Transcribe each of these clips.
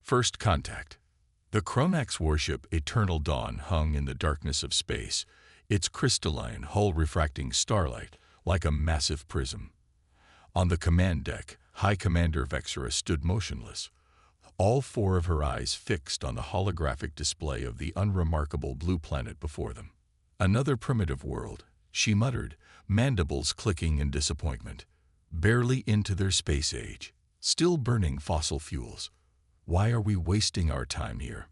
First contact. The Chronax warship Eternal Dawn hung in the darkness of space, its crystalline hull refracting starlight like a massive prism. On the command deck, High Commander Vexera stood motionless, all four of her eyes fixed on the holographic display of the unremarkable blue planet before them. Another primitive world, she muttered, mandibles clicking in disappointment. Barely into their space age, still burning fossil fuels. Why are we wasting our time here?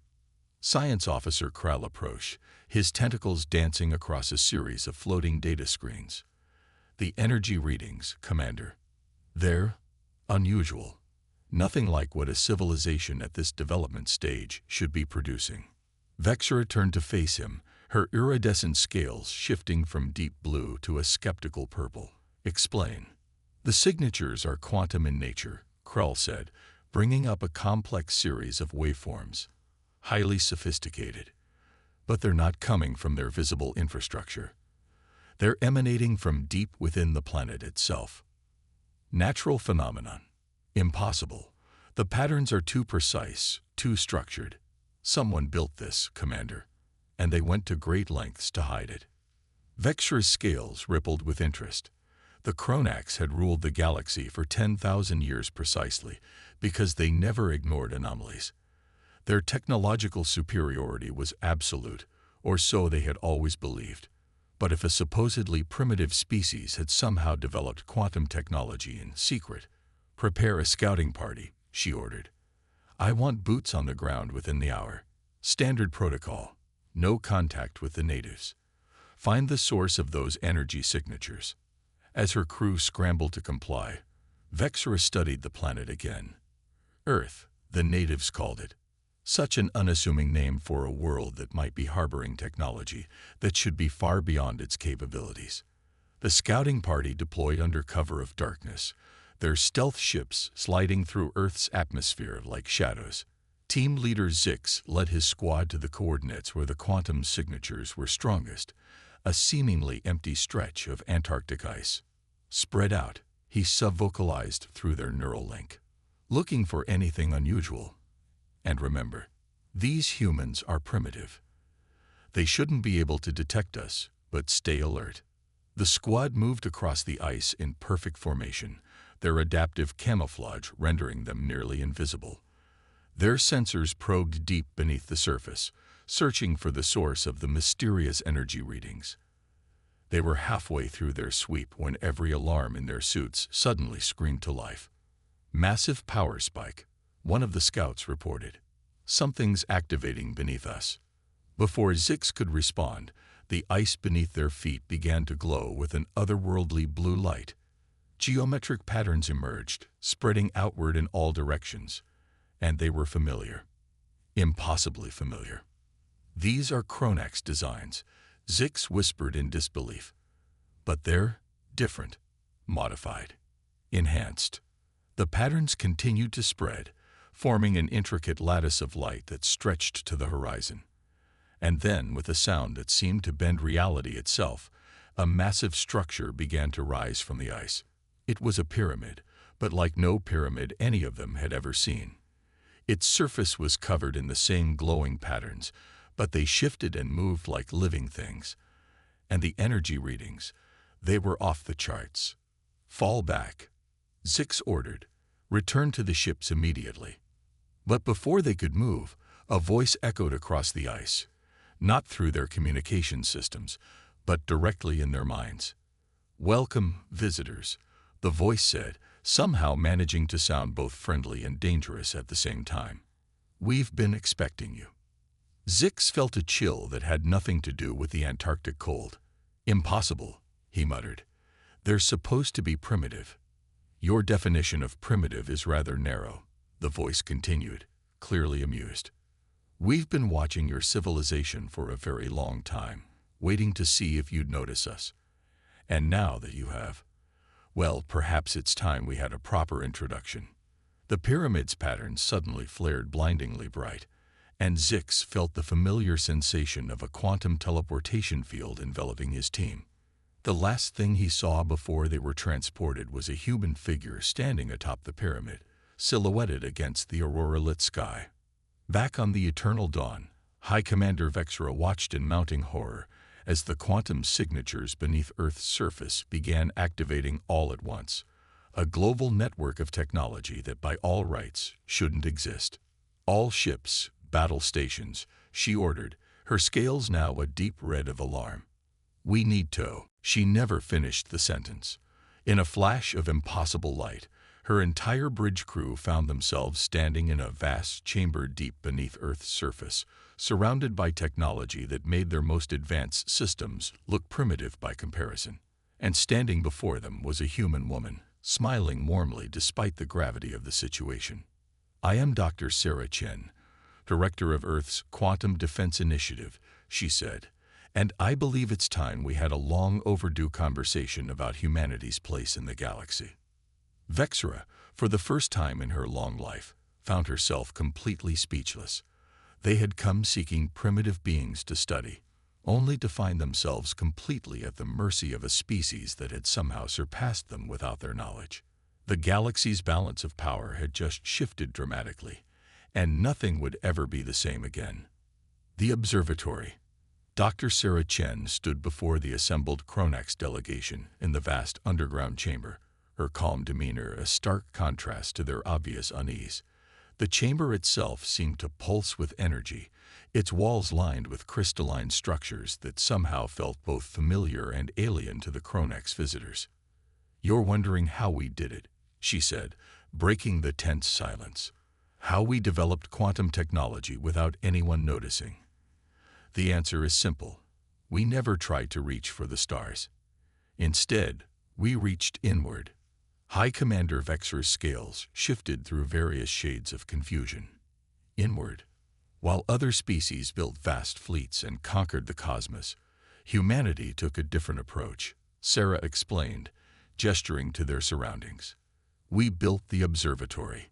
Science Officer Kral approached, his tentacles dancing across a series of floating data screens. The energy readings, Commander. They're unusual. Nothing like what a civilization at this development stage should be producing. Vexera turned to face him, her iridescent scales shifting from deep blue to a skeptical purple. Explain. The signatures are quantum in nature, Kral said, bringing up a complex series of waveforms. Highly sophisticated. But they're not coming from their visible infrastructure. They're emanating from deep within the planet itself. Natural phenomenon. Impossible. The patterns are too precise, too structured. Someone built this, Commander, and they went to great lengths to hide it. Vexera's scales rippled with interest. The Chronax had ruled the galaxy for 10,000 years precisely because they never ignored anomalies. Their technological superiority was absolute, or so they had always believed. But if a supposedly primitive species had somehow developed quantum technology in secret, prepare a scouting party, she ordered. I want boots on the ground within the hour. Standard protocol. No contact with the natives. Find the source of those energy signatures. As her crew scrambled to comply, Vexera studied the planet again. Earth, the natives called it. Such an unassuming name for a world that might be harboring technology that should be far beyond its capabilities. The scouting party deployed under cover of darkness, their stealth ships sliding through Earth's atmosphere like shadows. Team leader Zix led his squad to the coordinates where the quantum signatures were strongest, a seemingly empty stretch of Antarctic ice. Spread out, he subvocalized through their neural link. Looking for anything unusual. And remember, these humans are primitive. They shouldn't be able to detect us, but stay alert. The squad moved across the ice in perfect formation, their adaptive camouflage rendering them nearly invisible. Their sensors probed deep beneath the surface, searching for the source of the mysterious energy readings. They were halfway through their sweep when every alarm in their suits suddenly screamed to life. Massive power spike, one of the scouts reported. Something's activating beneath us. Before Zix could respond, the ice beneath their feet began to glow with an otherworldly blue light. Geometric patterns emerged, spreading outward in all directions, and they were familiar. Impossibly familiar. These are Chronax designs, Zix whispered in disbelief. But they're different, modified, enhanced. The patterns continued to spread, forming an intricate lattice of light that stretched to the horizon. And then, with a sound that seemed to bend reality itself, a massive structure began to rise from the ice. It was a pyramid, but like no pyramid any of them had ever seen. Its surface was covered in the same glowing patterns, but they shifted and moved like living things. And the energy readings, they were off the charts. Fall back, Zix ordered. Return to the ships immediately. But before they could move, a voice echoed across the ice, not through their communication systems, but directly in their minds. Welcome, visitors, the voice said, somehow managing to sound both friendly and dangerous at the same time. We've been expecting you. Zix felt a chill that had nothing to do with the Antarctic cold. Impossible, he muttered. They're supposed to be primitive. Your definition of primitive is rather narrow, the voice continued, clearly amused. We've been watching your civilization for a very long time, waiting to see if you'd notice us. And now that you have, well, perhaps it's time we had a proper introduction. The pyramid's patterns suddenly flared blindingly bright, and Zix felt the familiar sensation of a quantum teleportation field enveloping his team. The last thing he saw before they were transported was a human figure standing atop the pyramid, silhouetted against the aurora-lit sky. Back on the Eternal Dawn, High Commander Vexra watched in mounting horror as the quantum signatures beneath Earth's surface began activating all at once, a global network of technology that by all rights shouldn't exist. All ships, battle stations, she ordered, her scales now a deep red of alarm. We need to. She never finished the sentence. In a flash of impossible light, her entire bridge crew found themselves standing in a vast chamber deep beneath Earth's surface, surrounded by technology that made their most advanced systems look primitive by comparison. And standing before them was a human woman, smiling warmly despite the gravity of the situation. "I am Dr. Sarah Chen, Director of Earth's Quantum Defense Initiative," she said, "and I believe it's time we had a long overdue conversation about humanity's place in the galaxy." Vexra, for the first time in her long life, found herself completely speechless. They had come seeking primitive beings to study, only to find themselves completely at the mercy of a species that had somehow surpassed them without their knowledge. The galaxy's balance of power had just shifted dramatically, and nothing would ever be the same again. The observatory. Dr. Sarah Chen stood before the assembled Kronax delegation in the vast underground chamber, her calm demeanor a stark contrast to their obvious unease. The chamber itself seemed to pulse with energy, its walls lined with crystalline structures that somehow felt both familiar and alien to the Kronax visitors. "You're wondering how we did it," she said, breaking the tense silence. "How we developed quantum technology without anyone noticing. The answer is simple. We never tried to reach for the stars. Instead, we reached inward." High Commander Vexra's scales shifted through various shades of confusion. Inward. While other species built vast fleets and conquered the cosmos, humanity took a different approach, Sarah explained, gesturing to their surroundings. "We built the observatory,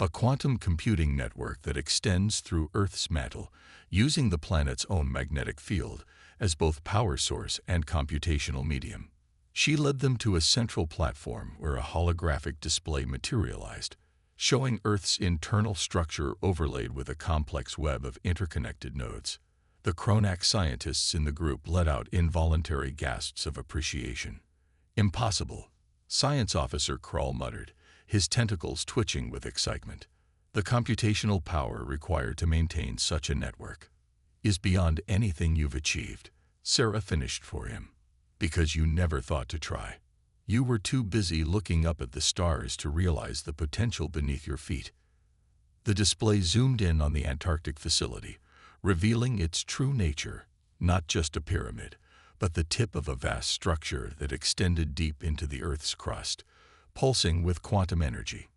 a quantum computing network that extends through Earth's mantle, using the planet's own magnetic field as both power source and computational medium." She led them to a central platform where a holographic display materialized, showing Earth's internal structure overlaid with a complex web of interconnected nodes. The Kronax scientists in the group let out involuntary gasps of appreciation. "Impossible," Science Officer Krull muttered, his tentacles twitching with excitement. "The computational power required to maintain such a network is beyond anything you've achieved," Sarah finished for him. "Because you never thought to try. You were too busy looking up at the stars to realize the potential beneath your feet." The display zoomed in on the Antarctic facility, revealing its true nature, not just a pyramid, but the tip of a vast structure that extended deep into the Earth's crust, pulsing with quantum energy.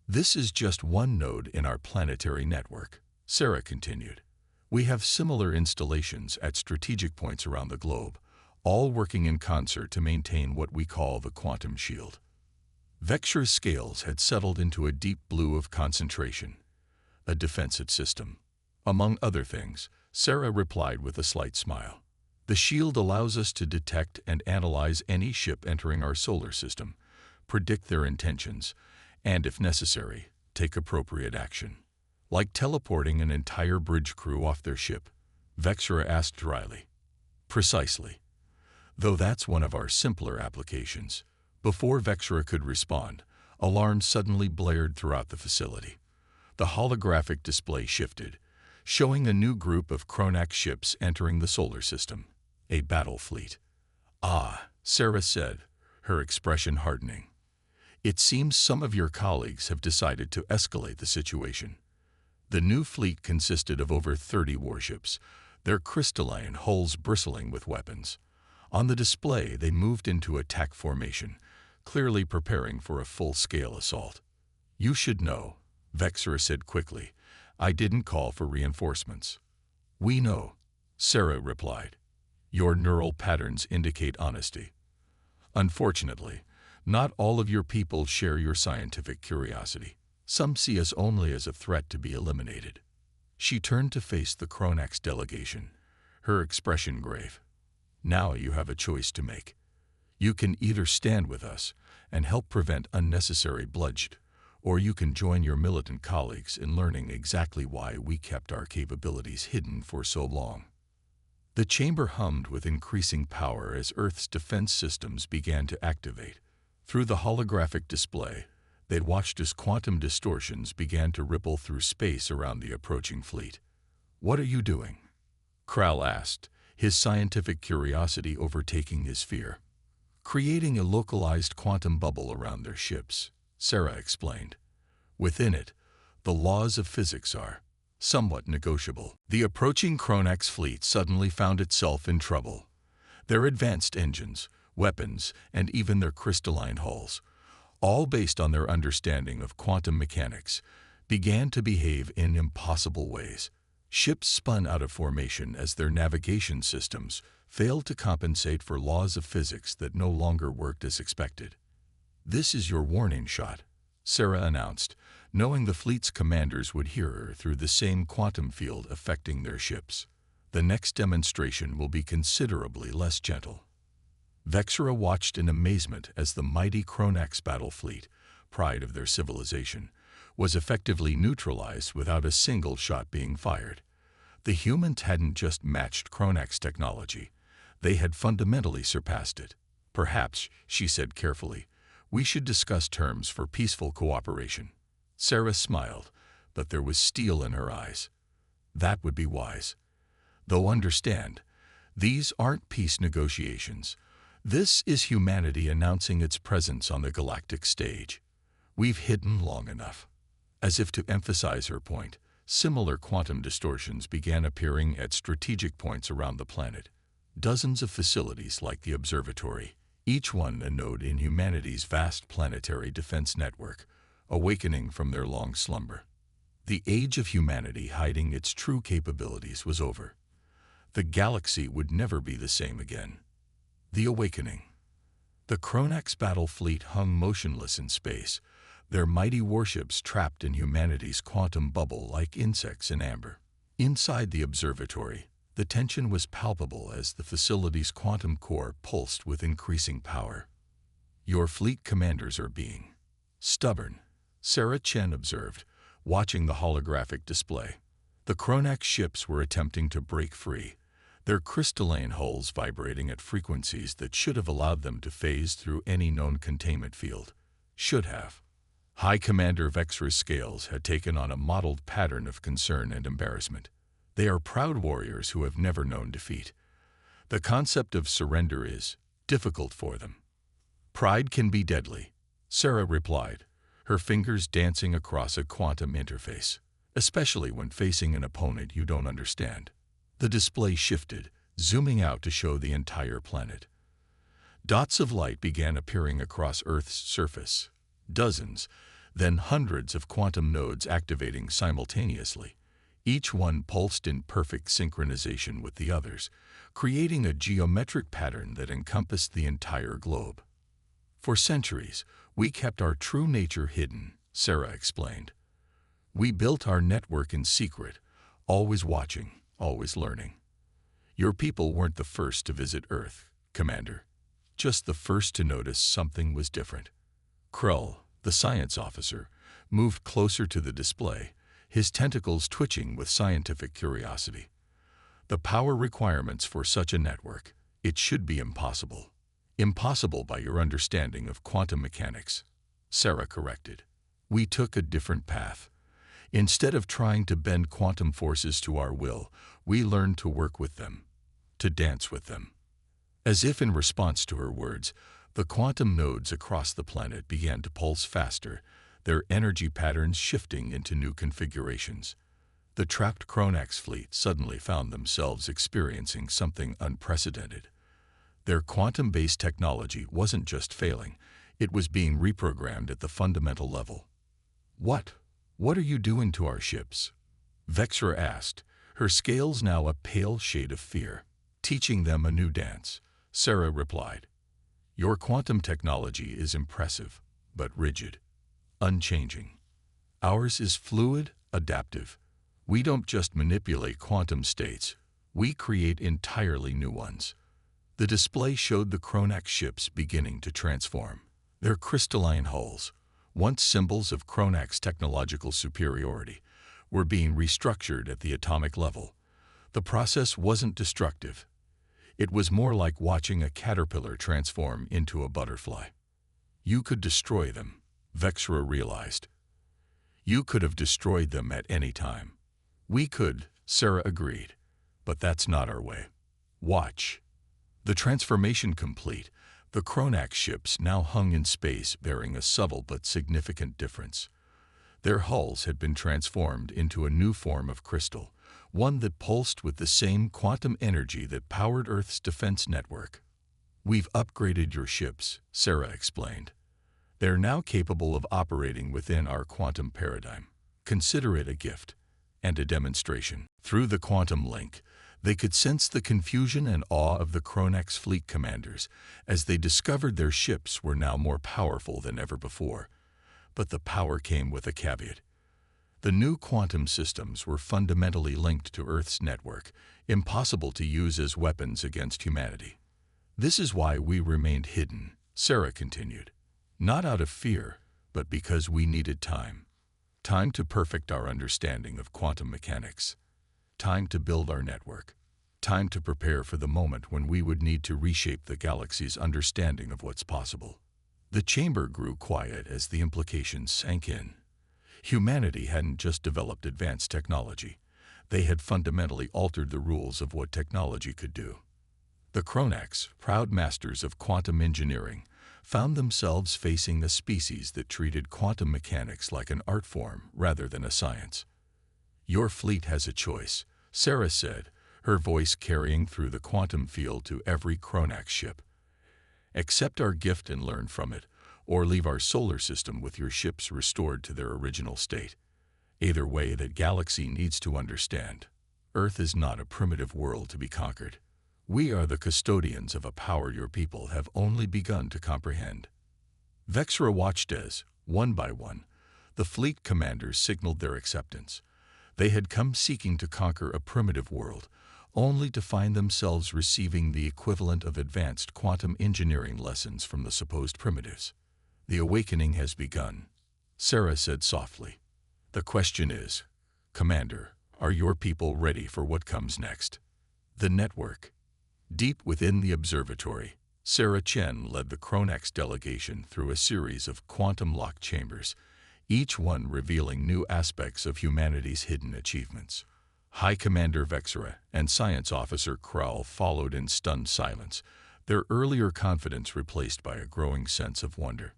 "This is just one node in our planetary network," Sarah continued. "We have similar installations at strategic points around the globe, all working in concert to maintain what we call the quantum shield." Vexra's scales had settled into a deep blue of concentration, a defensive system. "Among other things," Sarah replied with a slight smile. "The shield allows us to detect and analyze any ship entering our solar system, predict their intentions, and, if necessary, take appropriate action." "Like teleporting an entire bridge crew off their ship?" Vexra asked dryly. "Precisely. Though that's one of our simpler applications." Before Vexra could respond, alarms suddenly blared throughout the facility. The holographic display shifted, showing a new group of Kronax ships entering the solar system, a battle fleet. "Ah," Sarah said, her expression hardening. "It seems some of your colleagues have decided to escalate the situation." The new fleet consisted of over 30 warships, their crystalline hulls bristling with weapons. On the display, they moved into attack formation, clearly preparing for a full-scale assault. "You should know," Vexra said quickly. "I didn't call for reinforcements." "We know," Sarah replied. "Your neural patterns indicate honesty. Unfortunately, not all of your people share your scientific curiosity. Some see us only as a threat to be eliminated." She turned to face the Kronax delegation, her expression grave. "Now you have a choice to make. You can either stand with us and help prevent unnecessary bloodshed, or you can join your militant colleagues in learning exactly why we kept our capabilities hidden for so long. The chamber hummed with increasing power as Earth's defense systems began to activate. Through the holographic display, they'd watched as quantum distortions began to ripple through space around the approaching fleet. "What are you doing?" Kral asked, his scientific curiosity overtaking his fear. "Creating a localized quantum bubble around their ships," Sarah explained. "Within it, the laws of physics are somewhat negotiable." The approaching Kronax fleet suddenly found itself in trouble. Their advanced engines, weapons, and even their crystalline hulls, all based on their understanding of quantum mechanics, began to behave in impossible ways. Ships spun out of formation as their navigation systems failed to compensate for laws of physics that no longer worked as expected. "This is your warning shot," Sarah announced, knowing the fleet's commanders would hear her through the same quantum field affecting their ships. "The next demonstration will be considerably less gentle." Vexera watched in amazement as the mighty Kronax battle fleet, pride of their civilization, was effectively neutralized without a single shot being fired. The humans hadn't just matched Kronax technology, they had fundamentally surpassed it. "Perhaps," she said carefully, "we should discuss terms for peaceful cooperation." Sarah smiled, but there was steel in her eyes. "That would be wise. Though understand, these aren't peace negotiations. This is humanity announcing its presence on the galactic stage. We've hidden long enough." As if to emphasize her point, similar quantum distortions began appearing at strategic points around the planet. Dozens of facilities like the observatory, each one a node in humanity's vast planetary defense network, awakening from their long slumber. The age of humanity hiding its true capabilities was over. The galaxy would never be the same again. The awakening. The Kronax battle fleet hung motionless in space, their mighty warships trapped in humanity's quantum bubble like insects in amber. Inside the observatory, the tension was palpable as the facility's quantum core pulsed with increasing power. "Your fleet commanders are being stubborn," Sarah Chen observed, watching the holographic display. The Kronax ships were attempting to break free, their crystalline hulls vibrating at frequencies that should have allowed them to phase through any known containment field. Should have. High Commander Vexera's scales had taken on a mottled pattern of concern and embarrassment. They are proud warriors who have never known defeat. The concept of surrender is difficult for them. "Pride can be deadly," Sarah replied, her fingers dancing across a quantum interface, "especially when facing an opponent you don't understand." The display shifted, zooming out to show the entire planet. Dots of light began appearing across Earth's surface. Dozens, then hundreds of quantum nodes activating simultaneously. Each one pulsed in perfect synchronization with the others, creating a geometric pattern that encompassed the entire globe. "For centuries, we kept our true nature hidden," Sarah explained. "We built our network in secret, always watching, always learning. Your people weren't the first to visit Earth, Commander. Just the first to notice something was different." Krull, the science officer, moved closer to the display, his tentacles twitching with scientific curiosity. "The power requirements for such a network, it should be impossible." "Impossible by your understanding of quantum mechanics," Sarah corrected. "We took a different path. Instead of trying to bend quantum forces to our will, we learned to work with them, to dance with them." As if in response to her words, the quantum nodes across the planet began to pulse faster, their energy patterns shifting into new configurations. The trapped Kronax fleet suddenly found themselves experiencing something unprecedented. Their quantum-based technology wasn't just failing, it was being reprogrammed at the fundamental level. What are you doing to our ships?" Vexera asked, her scales now a pale shade of fear. "Teaching them a new dance," Sarah replied. "Your quantum technology is impressive, but rigid, unchanging. Ours is fluid, adaptive. We don't just manipulate quantum states, we create entirely new ones." The display showed the Kronax ships beginning to transform. Their crystalline hulls, once symbols of Cronak's technological superiority, were being restructured at the atomic level. The process wasn't destructive. It was more like watching a caterpillar transform into a butterfly. You could destroy them, Vexra realized. You could have destroyed them at any time. We could, Sarah agreed, but that's not our way. Watch. The transformation complete, the Cronak ships now hung in space bearing a subtle but significant difference. Their hulls had been transformed into a new form of crystal, one that pulsed with the same quantum energy that powered Earth's defense network. We've upgraded your ships, Sarah explained. They're now capable of operating within our quantum paradigm. Consider it a gift and a demonstration. Through the quantum link, they could sense the confusion and awe of the Cronak's fleet commanders as they discovered their ships were now more powerful than ever before. But the power came with a caveat. The new quantum systems were fundamentally linked to Earth's network, impossible to use as weapons against humanity. This is why we remained hidden, Sarah continued. Not out of fear, but because we needed time. Time to perfect our understanding of quantum mechanics. Time to build our network. Time to prepare for the moment when we would need to reshape the galaxy's understanding of what's possible. The chamber grew quiet as the implications sank in. Humanity hadn't just developed advanced technology. They had fundamentally altered the rules of what technology could do. The Cronaks, proud masters of quantum engineering, found themselves facing a species that treated quantum mechanics like an art form rather than a science. Your fleet has a choice, Sarah said, her voice carrying through the quantum field to every Cronak ship. Accept our gift and learn from it, or leave our solar system with your ships restored to their original state. Either way, that galaxy needs to understand. Earth is not a primitive world to be conquered. We are the custodians of a power your people have only begun to comprehend. Vexra watched as, one by one, the fleet commanders signaled their acceptance. They had come seeking to conquer a primitive world, only to find themselves receiving the equivalent of advanced quantum engineering lessons from the supposed primitives. The awakening has begun, Sarah said softly. The question is, Commander, are your people ready for what comes next? The network. Deep within the observatory, Sarah Chen led the Cronak's delegation through a series of quantum-locked chambers, each one revealing new aspects of humanity's hidden achievements. High Commander Vexra and Science Officer Krall followed in stunned silence, their earlier confidence replaced by a growing sense of wonder.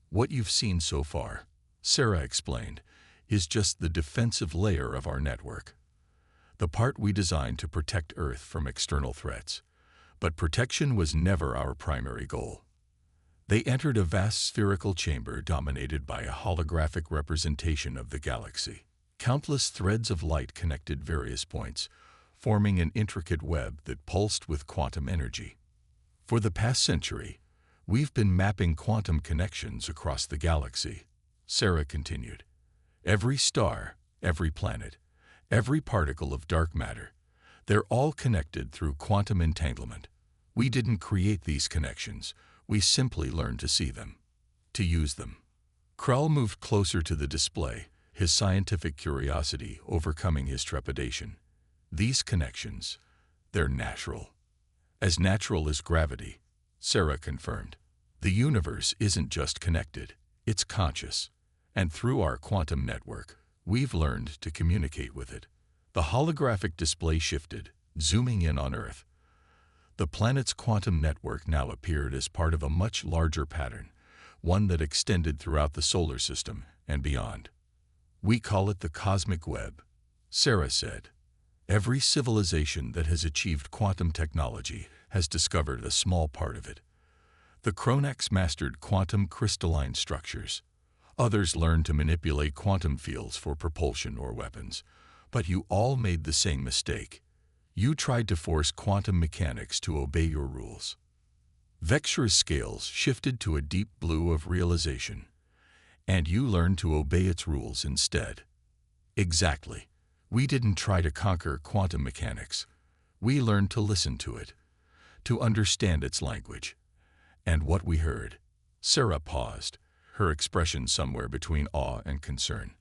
What you've seen so far, Sarah explained, is just the defensive layer of our network. The part we designed to protect Earth from external threats. But protection was never our primary goal. They entered a vast spherical chamber dominated by a holographic representation of the galaxy. Countless threads of light connected various points, forming an intricate web that pulsed with quantum energy. For the past century, we've been mapping quantum connections across the galaxy, Sarah continued. Every star, every planet, every particle of dark matter, they're all connected through quantum entanglement. We didn't create these connections, we simply learned to see them, to use them. Krall moved closer to the display, his scientific curiosity overcoming his trepidation. These connections, they're natural. As natural as gravity, Sarah confirmed. The universe isn't just connected, it's conscious. And through our quantum network, we've learned to communicate with it. The holographic display shifted, zooming in on Earth. The planet's quantum network now appeared as part of a much larger pattern, one that extended throughout the solar system and beyond. We call it the cosmic web, Sarah said. Every civilization that has achieved quantum technology has discovered a small part of it. The Cronaks mastered quantum crystalline structures. Others learned to manipulate quantum fields for propulsion or weapons. But you all made the same mistake. You tried to force quantum mechanics to obey your rules. Vexra's scales shifted to a deep blue of realization, and you learned to obey its rules instead. Exactly. We didn't try to conquer quantum mechanics. We learned to listen to it, to understand its language. And what we heard. Sarah paused, her expression somewhere between awe and concern.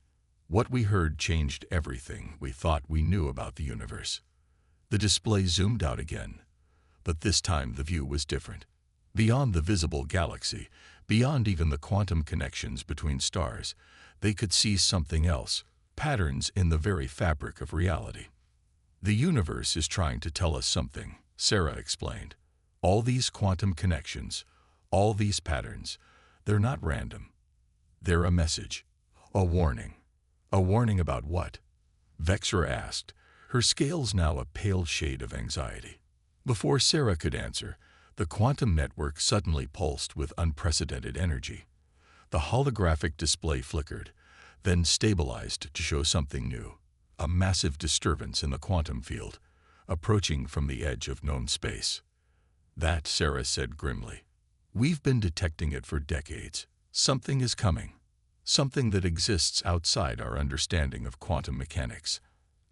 What we heard changed everything we thought we knew about the universe. The display zoomed out again, but this time the view was different. Beyond the visible galaxy, beyond even the quantum connections between stars, they could see something else, patterns in the very fabric of reality. The universe is trying to tell us something, Sarah explained. All these quantum connections, all these patterns, they're not random. They're a message, a warning. A warning about what? Vexra asked, her scales now a pale shade of anxiety. Before Sarah could answer, the quantum network suddenly pulsed with unprecedented energy. The holographic display flickered, then stabilized to show something new, a massive disturbance in the quantum field, approaching from the edge of known space. That, Sarah said grimly. We've been detecting it for decades. Something is coming. Something that exists outside our understanding of quantum mechanics,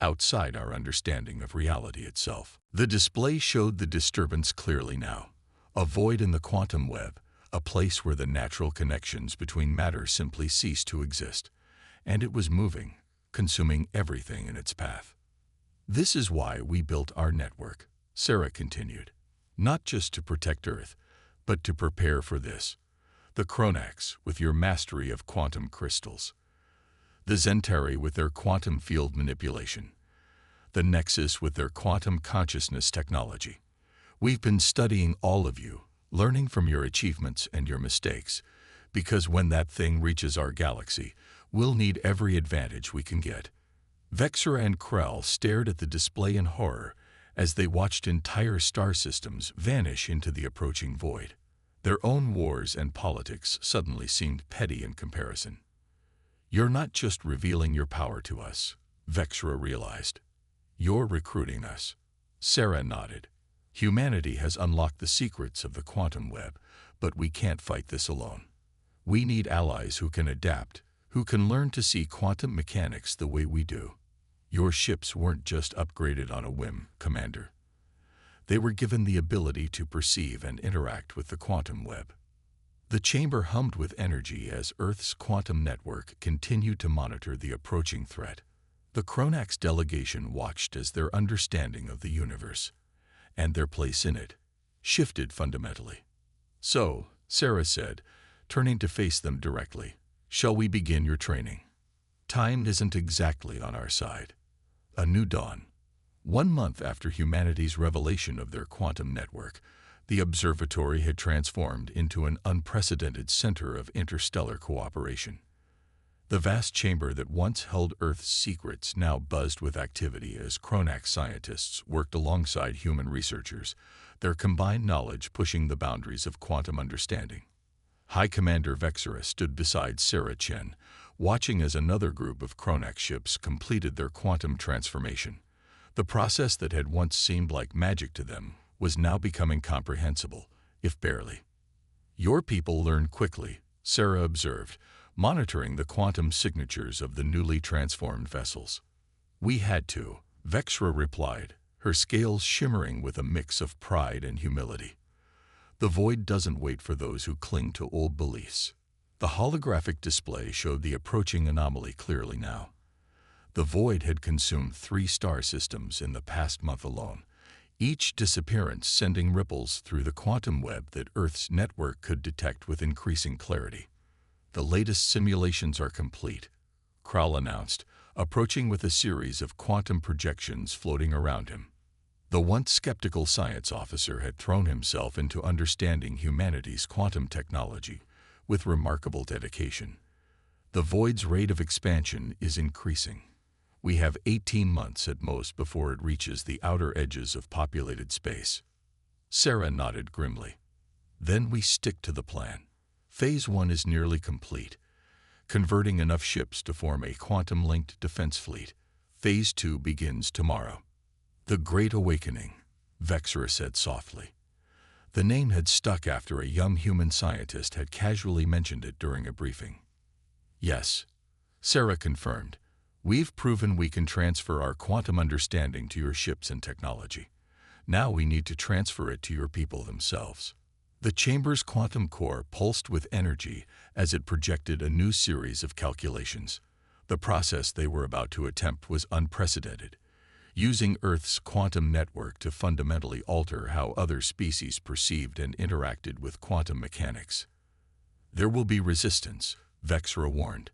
outside our understanding of reality itself. The display showed the disturbance clearly now. A void in the quantum web, a place where the natural connections between matter simply ceased to exist. And it was moving, consuming everything in its path. This is why we built our network, Sarah continued. Not just to protect Earth, but to prepare for this. The Chronax, with your mastery of quantum crystals. The Zentari with their quantum field manipulation. The Nexus with their quantum consciousness technology. We've been studying all of you, learning from your achievements and your mistakes, because when that thing reaches our galaxy, we'll need every advantage we can get. Vexra and Krell stared at the display in horror as they watched entire star systems vanish into the approaching void. Their own wars and politics suddenly seemed petty in comparison. You're not just revealing your power to us, Vexra realized. You're recruiting us. Sarah nodded. Humanity has unlocked the secrets of the quantum web, but we can't fight this alone. We need allies who can adapt, who can learn to see quantum mechanics the way we do. Your ships weren't just upgraded on a whim, Commander. They were given the ability to perceive and interact with the quantum web. The chamber hummed with energy as Earth's quantum network continued to monitor the approaching threat. The Chronax delegation watched as their understanding of the universe, and their place in it, shifted fundamentally. So, Sarah said, turning to face them directly, shall we begin your training? Time isn't exactly on our side. A new dawn. 1 month after humanity's revelation of their quantum network, the observatory had transformed into an unprecedented center of interstellar cooperation. The vast chamber that once held Earth's secrets now buzzed with activity as Chronax scientists worked alongside human researchers, their combined knowledge pushing the boundaries of quantum understanding. High Commander Vexera stood beside Sarah Chen, watching as another group of Chronax ships completed their quantum transformation. The process that had once seemed like magic to them was now becoming comprehensible, if barely. Your people learn quickly, Sarah observed, monitoring the quantum signatures of the newly transformed vessels. We had to, Vexra replied, her scales shimmering with a mix of pride and humility. The void doesn't wait for those who cling to old beliefs. The holographic display showed the approaching anomaly clearly now. The void had consumed 3 star systems in the past month alone, each disappearance sending ripples through the quantum web that Earth's network could detect with increasing clarity. The latest simulations are complete, Krall announced, approaching with a series of quantum projections floating around him. The once skeptical science officer had thrown himself into understanding humanity's quantum technology with remarkable dedication. The void's rate of expansion is increasing. We have 18 months at most before it reaches the outer edges of populated space. Sarah nodded grimly. Then we stick to the plan. Phase 1 is nearly complete, converting enough ships to form a quantum-linked defense fleet. Phase 2 begins tomorrow. The Great Awakening, Vexera said softly. The name had stuck after a young human scientist had casually mentioned it during a briefing. Yes, Sarah confirmed. We've proven we can transfer our quantum understanding to your ships and technology. Now we need to transfer it to your people themselves. The chamber's quantum core pulsed with energy as it projected a new series of calculations. The process they were about to attempt was unprecedented, using Earth's quantum network to fundamentally alter how other species perceived and interacted with quantum mechanics. "There will be resistance," Vexra warned.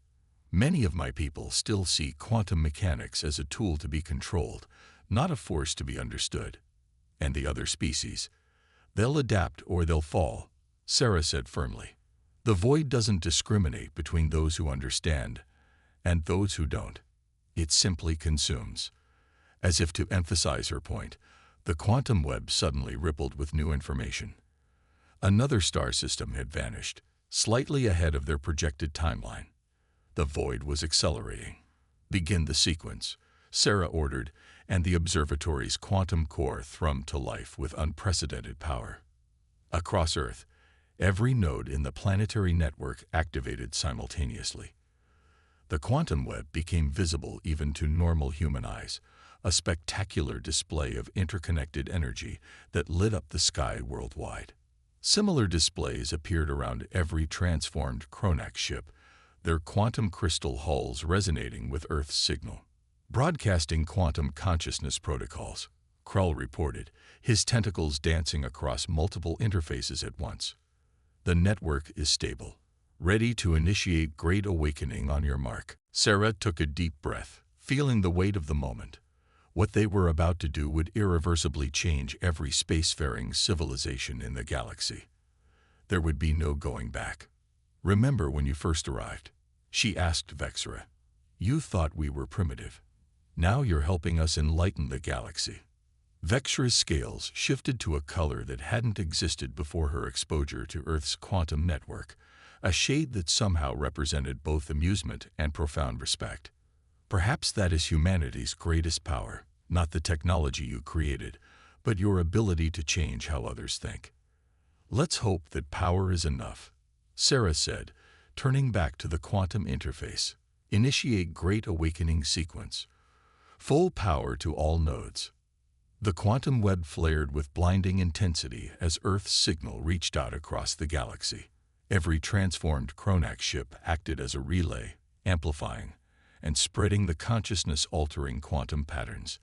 "Many of my people still see quantum mechanics as a tool to be controlled, not a force to be understood. And the other species, they'll adapt or they'll fall," Sarah said firmly. "The void doesn't discriminate between those who understand and those who don't. It simply consumes." As if to emphasize her point, the quantum web suddenly rippled with new information. Another star system had vanished, slightly ahead of their projected timeline. The void was accelerating. "Begin the sequence," Sarah ordered, and the observatory's quantum core thrummed to life with unprecedented power. Across Earth, every node in the planetary network activated simultaneously. The quantum web became visible even to normal human eyes, a spectacular display of interconnected energy that lit up the sky worldwide. Similar displays appeared around every transformed Kronak ship, their quantum crystal hulls resonating with Earth's signal. "Broadcasting quantum consciousness protocols," Krull reported, his tentacles dancing across multiple interfaces at once. "The network is stable, ready to initiate Great Awakening on your mark." Sarah took a deep breath, feeling the weight of the moment. What they were about to do would irreversibly change every spacefaring civilization in the galaxy. There would be no going back. "Remember when you first arrived?" she asked Vexra. "You thought we were primitive. Now you're helping us enlighten the galaxy." Vexra's scales shifted to a color that hadn't existed before her exposure to Earth's quantum network, a shade that somehow represented both amusement and profound respect. "Perhaps that is humanity's greatest power, not the technology you created, but your ability to change how others think." "Let's hope that power is enough," Sarah said, turning back to the quantum interface. "Initiate Great Awakening sequence. Full power to all nodes." The quantum web flared with blinding intensity as Earth's signal reached out across the galaxy. Every transformed Kronak ship acted as a relay, amplifying and spreading the consciousness-altering quantum patterns.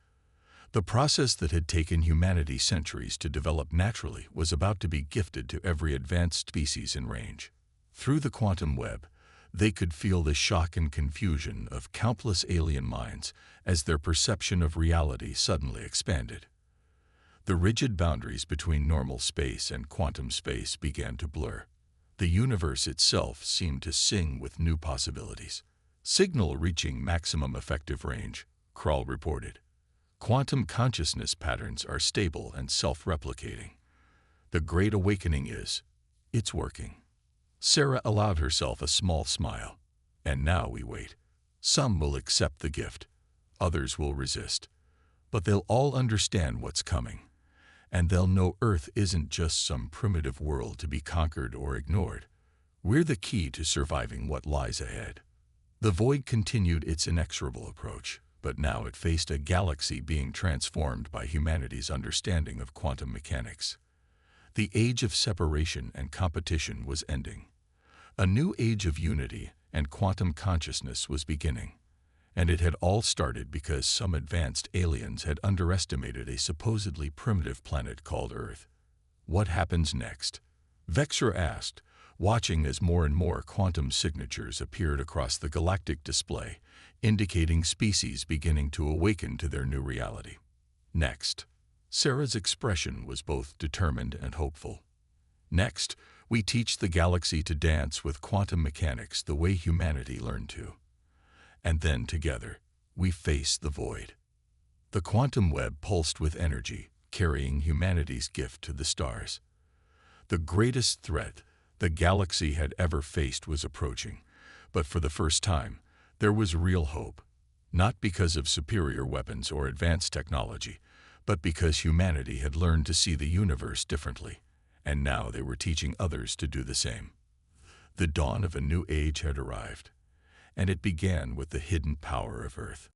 The process that had taken humanity centuries to develop naturally was about to be gifted to every advanced species in range. Through the quantum web, they could feel the shock and confusion of countless alien minds as their perception of reality suddenly expanded. The rigid boundaries between normal space and quantum space began to blur. The universe itself seemed to sing with new possibilities. "Signal reaching maximum effective range," Krull reported. "Quantum consciousness patterns are stable and self-replicating. The Great Awakening it's working." Sarah allowed herself a small smile. "And now we wait. Some will accept the gift, others will resist. But they'll all understand what's coming. And they'll know Earth isn't just some primitive world to be conquered or ignored. We're the key to surviving what lies ahead." The void continued its inexorable approach, but now it faced a galaxy being transformed by humanity's understanding of quantum mechanics. The age of separation and competition was ending. A new age of unity and quantum consciousness was beginning. And it had all started because some advanced aliens had underestimated a supposedly primitive planet called Earth. "What happens next?" Vexra asked, watching as more and more quantum signatures appeared across the galactic display, indicating species beginning to awaken to their new reality. "Next." Sarah's expression was both determined and hopeful. "Next, we teach the galaxy to dance with quantum mechanics the way humanity learned to. And then together, we face the void." The quantum web pulsed with energy, carrying humanity's gift to the stars. The greatest threat the galaxy had ever faced was approaching, but for the first time, there was real hope. Not because of superior weapons or advanced technology, but because humanity had learned to see the universe differently, and now they were teaching others to do the same. The dawn of a new age had arrived, and it began with the hidden power of Earth.